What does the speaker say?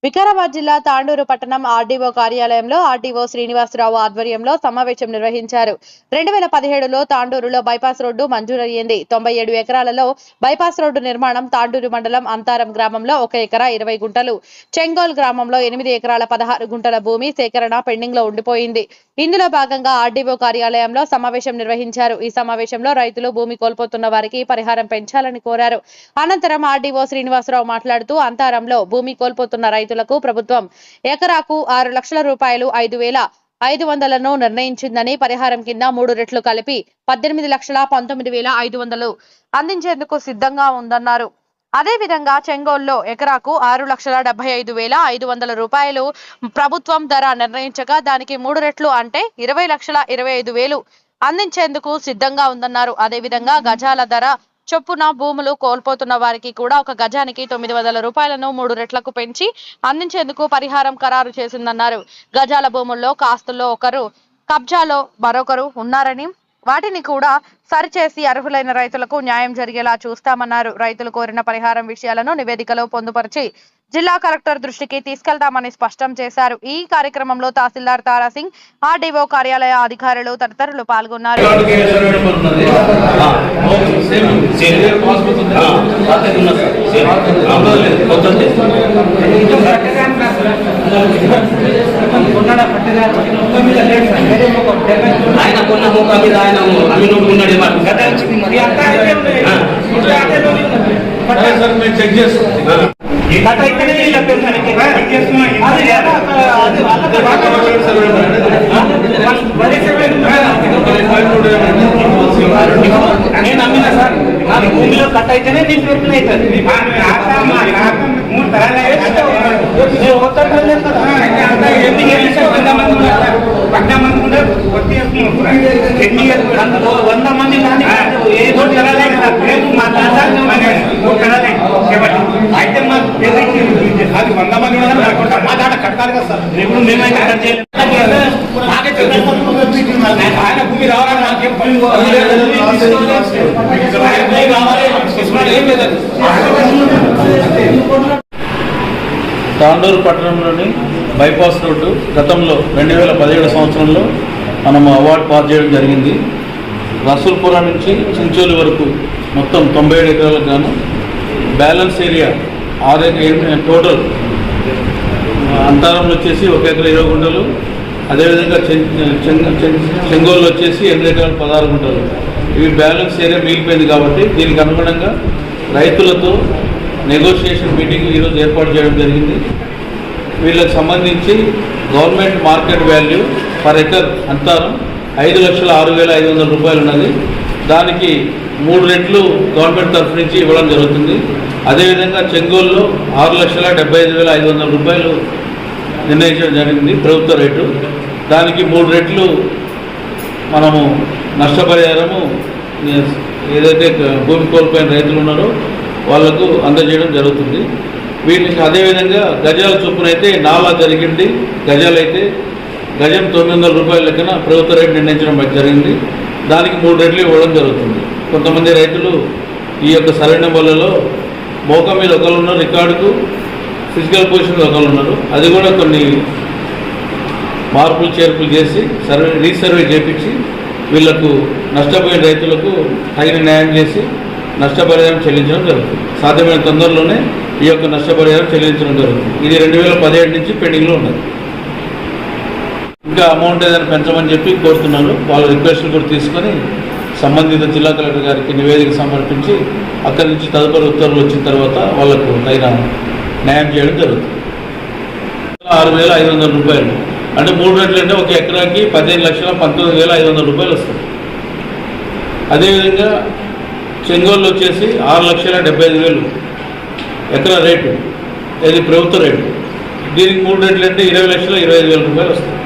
వికారాబాద్ జిల్లా తాండూరు పట్టణం ఆర్డీఓ కార్యాలయంలో ఆర్డీఓ శ్రీనివాసరావు ఆధ్వర్యంలో సమావేశం నిర్వహించారు. 2017లో తాండూరులో బైపాస్ రోడ్డు మంజూరయ్యింది. 97 ఎకరాలలో బైపాస్ రోడ్డు నిర్మాణం తాండూరు మండలం అంతారం గ్రామంలో 1 ఎకరా 20 గుంటలు, చెంగోల్ గ్రామంలో 8 ఎకరాల 16 గుంటల భూమి సేకరణ పెండింగ్ లో ఉండిపోయింది. ఇందులో భాగంగా ఆర్డీఓ కార్యాలయంలో సమావేశం నిర్వహించారు. ఈ సమావేశంలో రైతులు భూమి కోల్పోతున్న వారికి పరిహారం పెంచాలని కోరారు. అనంతరం ఆర్డీఓ శ్రీనివాసరావు మాట్లాడుతూ అంతారంలో భూమి కోల్పోతున్న రైతులకు ప్రభుత్వం ఎకరాకు 6 లక్షల రూపాయలు 5,500ను నిర్ణయించిందని, పరిహారం కింద 3 రెట్లు కలిపి 18,19,500 అందించేందుకు సిద్ధంగా ఉందన్నారు. అదేవిధంగా చెంగోల్లో ఎకరాకు 6,75,500 రూపాయలు ప్రభుత్వం ధర నిర్ణయించగా దానికి 3 రెట్లు అంటే 20,25,000 అందించేందుకు సిద్ధంగా ఉందన్నారు. అదేవిధంగా గజాల ధర చొప్పున భూములు కోల్పోతున్న వారికి కూడా ఒక గజానికి 900 రూపాయలను 3 రెట్లకు పెంచి అందించేందుకు పరిహారం ఖరారు చేసిందన్నారు. గజాల భూముల్లో కాస్తుల్లో ఒకరు, కబ్జాలో మరొకరు ఉన్నారని, వాటిని కూడా సరిచేసి అర్హులైన రైతులకు న్యాయం జరిగేలా చూస్తామన్నారు. రైతులు కోరిన పరిహారం విషయాలను నివేదికలో పొందుపరిచి జిల్లా కలెక్టర్ దృష్టికి తీసుకెళ్తామని స్పష్టం చేశారు. ఈ కార్యక్రమంలో తహసీల్దార్ తారాసింగ్, ఆర్డీఓ కార్యాలయ అధికారులు తదితరులు పాల్గొన్నారు. నేను నమ్మినా సార్ నాకు భూమిలో కట్ అయితేనే నేను ప్రయత్నం అవుతుంది. అందులో 100 మంది కానీ ఏదో జరగలేదు అయితే అది 100 మంది మా దాట కట్టాలి కదా సార్. ఇప్పుడు మేమైతే కట్ చేయలేదు. ఆయన భూమి రావాలని నాకేం తాండూరు పట్టణంలోని బైపాస్ రోడ్డు గతంలో 2017 సంవత్సరంలో మనం అవార్డు పాస్ చేయడం జరిగింది. రసూల్పురా నుంచి చించోలి వరకు మొత్తం 97 ఎకరాలకు గాను బ్యాలెన్స్ ఏరియా 6 టోటల్ అంతరంలో వచ్చేసి 1 ఎకరా 20 గుంటలు, అదేవిధంగా చెంగోల్లో వచ్చేసి 8 ఎకరాలు 16 గుంటలు. ఇవి బ్యాలెన్స్ ఏరియా మిగిలిపోయింది కాబట్టి దీనికి అనుగుణంగా రైతులతో నెగోషియేషన్ మీటింగ్ ఈరోజు ఏర్పాటు చేయడం జరిగింది. వీళ్ళకి సంబంధించి government market value per acre Antaram 5,06,500 రూపాయలు ఉన్నది. దానికి 3 రెట్లు గవర్నమెంట్ తరఫు నుంచి ఇవ్వడం జరుగుతుంది. అదేవిధంగా చెంగోల్లో 6,75,500 రూపాయలు నిర్ణయించడం జరిగింది ప్రభుత్వ రేటు. దానికి 3 రెట్లు మనము నష్టపరిహారము ఏదైతే భూమి కోల్పోయిన రైతులు ఉన్నారో వాళ్లకు అందజేయడం జరుగుతుంది. వీటికి అదేవిధంగా గజాల చొప్పున అయితే 4 జరిగింది. గజాలైతే గజం 900 రూపాయల లెక్కన ప్రభుత్వ రేటు నిర్ణయించడం జరిగింది. దానికి 3 రెట్లు ఇవ్వడం జరుగుతుంది. కొంతమంది రైతులు ఈ యొక్క సరైన వల్లలో మోకా మీద ఒకరు ఉన్నారు, రికార్డుకు ఫిజికల్ పొజిషన్ ఒకరు ఉన్నారు. అది కూడా కొన్ని మార్పులు చేర్పులు చేసి రీసర్వే చేపించి వీళ్లకు నష్టపోయిన రైతులకు తగిన న్యాయం చేసి నష్టపరిహారం చెల్లించడం జరుగుతుంది. సాధ్యమైన తొందరలోనే ఈ యొక్క నష్టపరిహారం చెల్లించడం జరుగుతుంది. ఇది 2017 నుంచి పెండింగ్లో ఉన్నది. ఇంకా అమౌంట్ ఏదైనా పెంచమని చెప్పి కోరుతున్నారు. వాళ్ళ రిక్వెస్ట్లు కూడా తీసుకొని సంబంధిత జిల్లా కలెక్టర్ గారికి నివేదిక సమర్పించి అక్కడి నుంచి తదుపరి ఉత్తర్వులు వచ్చిన తర్వాత వాళ్లకు తగిన న్యాయం చేయడం జరుగుతుంది. 6,500 రూపాయలు అంటే 3 రెట్లు అంటే 1 ఎకరాకి 15,19,500 రూపాయలు వస్తుంది. అదేవిధంగా చెంగోల్లో వచ్చేసి 6,75,000 ఎకరా రేటు, ఇది ప్రభుత్వ రేటు. దీనికి 3 రెట్లు అంటే 20,25,000 రూపాయలు వస్తుంది.